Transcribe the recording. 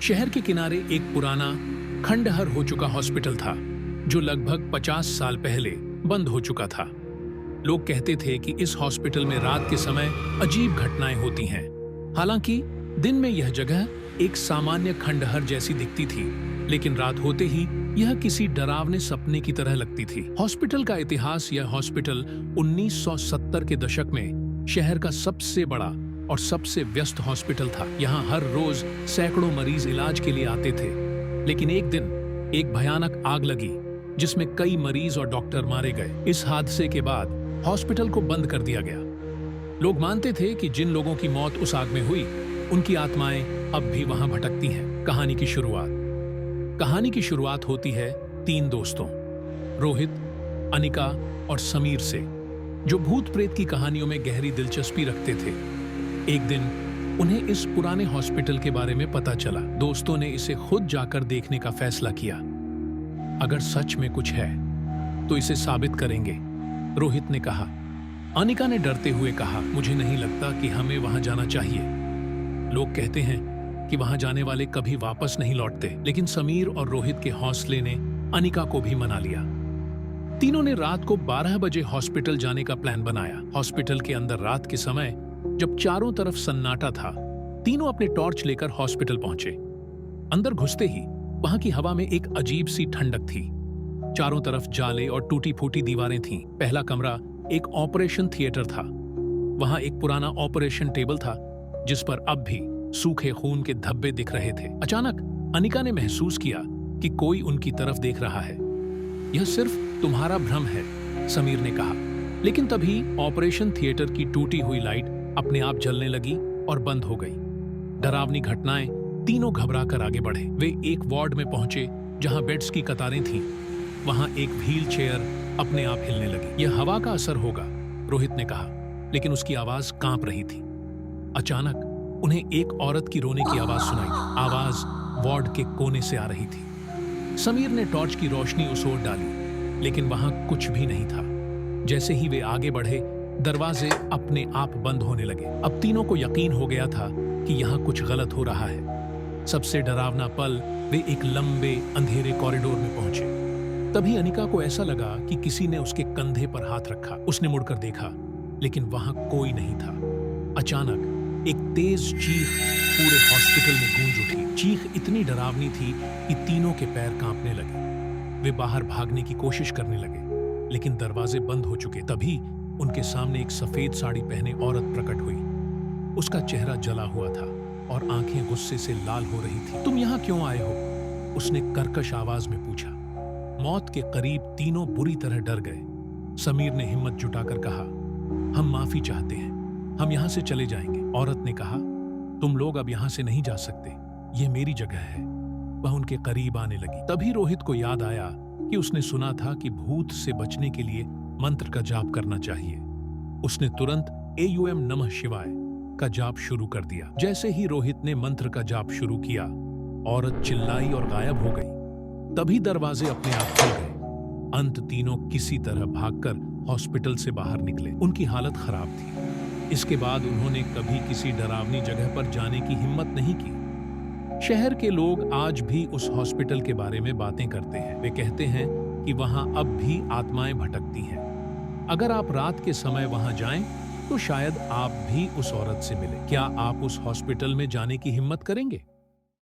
शहर के किनारे एक पुराना खंडहर हो चुका हॉस्पिटल था जो लगभग 50 साल पहले बंद हो चुका था। लोग कहते थे कि इस हॉस्पिटल में रात के समय अजीब घटनाएं होती हैं। हालांकि दिन में यह जगह एक सामान्य खंडहर जैसी दिखती थी, लेकिन रात होते ही यह किसी डरावने सपने की तरह लगती थी। हॉस्पिटल का इतिहास। यह हॉस्पिटल 1970 के दशक में शहर का सबसे बड़ा और सबसे व्यस्त हॉस्पिटल था। यहाँ हर रोज सैकड़ों मरीज इलाज के लिए आते थे। लेकिन एक दिन एक भयानक आग लगी जिसमें कई मरीज और डॉक्टर मारे गए। इस हादसे के बाद हॉस्पिटल को बंद कर दिया गया। लोग मानते थे कि जिन लोगों की मौत उस आग में हुई, उनकी आत्माएं अब भी वहां भटकती हैं। कहानी की शुरुआत होती है 3 दोस्तों, रोहित, अनिका और समीर से, जो भूत प्रेत की कहानियों में गहरी दिलचस्पी रखते थे। एक दिन उन्हें इस पुराने हॉस्पिटल के बारे में पता चला। दोस्तों ने इसे खुद जाकर देखने का फैसला किया। अगर सच में कुछ है तो इसे साबित करेंगे, रोहित ने कहा। अनिका ने डरते हुए कहा, मुझे नहीं लगता कि हमें वहां जाना चाहिए। लोग कहते हैं कि वहां जाने वाले कभी वापस नहीं लौटते। लेकिन समीर और रोहित के हौसले ने अनिका को भी मना लिया। तीनों ने रात को 12 बजे हॉस्पिटल जाने का प्लान बनाया। हॉस्पिटल के अंदर रात के समय जब चारों तरफ सन्नाटा था, तीनों अपने टॉर्च लेकर हॉस्पिटल पहुंचे। अंदर घुसते ही वहां की हवा में एक अजीब सी ठंडक थी। चारों तरफ जाले और टूटी फूटी दीवारें थीं। पहला कमरा एक ऑपरेशन थिएटर था। वहां एक पुराना ऑपरेशन टेबल था जिस पर अब भी सूखे खून के धब्बे दिख रहे थे। अचानक अनिका ने महसूस किया कि कोई उनकी तरफ देख रहा है। यह सिर्फ तुम्हारा भ्रम है, समीर ने कहा। लेकिन तभी ऑपरेशन थिएटर की टूटी हुई लाइट अपने आप जलने लगी और बंद हो गई। डरावनी घटनाएं। तीनों घबराकर आगे बढ़े। वे एक वार्ड में पहुंचे जहां बेड्स की कतारें थीं। वहां एक व्हील चेयर अपने आप हिलने लगी। यह हवा का असर होगा, रोहित ने कहा, लेकिन उसकी आवाज कांप रही थी। अचानक उन्हें एक औरत की रोने की आवाज सुनाई। आवाज वार्ड के कोने से आ रही थी। समीर ने टॉर्च की रोशनी उस ओर डाली, लेकिन वहां कुछ भी नहीं था। जैसे ही वे आगे बढ़े, दरवाजे अपने आप बंद होने लगे। अब तीनों को यकीन हो गया था कि यहाँ कुछ गलत हो रहा है। सबसे डरावना पल, वे एक लंबे अंधेरे कॉरिडोर में पहुंचे। तभी अनिका को ऐसा लगा कि किसी ने उसके कंधे पर हाथ रखा। उसने मुड़कर देखा, लेकिन वहां कोई नहीं था। अचानक एक तेज चीख पूरे हॉस्पिटल में गूंज उठी। चीख इतनी डरावनी थी कि तीनों के पैर कांपने लगे। वे बाहर भागने की कोशिश करने लगे, लेकिन दरवाजे बंद हो चुके। तभी उनके सामने एक सफेद साड़ी पहने औरत प्रकट हुई। उसका चेहरा जला हुआ था और आंखें गुस्से से लाल हो रही थी। तुम यहाँ क्यों आए हो? उसने कर्कश आवाज में पूछा। मौत के करीब तीनों बुरी तरह डर गए। समीर ने हिम्मत जुटाकर कहा, हम माफी चाहते हैं, हम यहाँ से चले जाएंगे। औरत ने कहा, तुम लोग अब यहाँ से नहीं जा सकते, ये मेरी जगह है। वह उनके करीब आने लगी। तभी रोहित को याद आया कि उसने सुना था कि भूत से बचने के लिए मंत्र का जाप करना चाहिए। उसने तुरंत AUM नमः शिवाय का जाप शुरू कर दिया। जैसे ही रोहित ने मंत्र का जाप शुरू किया, औरत चिल्लाई और गायब हो गई। तभी दरवाजे अपने आप खुल गए। अंत तीनों किसी तरह भागकर हॉस्पिटल से बाहर निकले। उनकी हालत खराब थी। इसके बाद उन्होंने कभी किसी डरावनी जगह पर जाने की हिम्मत नहीं की। शहर के लोग आज भी उस हॉस्पिटल के बारे में बातें करते हैं। वे कहते हैं कि वहां अब भी आत्माएं भटकती हैं। अगर आप रात के समय वहां जाएं, तो शायद आप भी उस औरत से मिले। क्या आप उस हॉस्पिटल में जाने की हिम्मत करेंगे?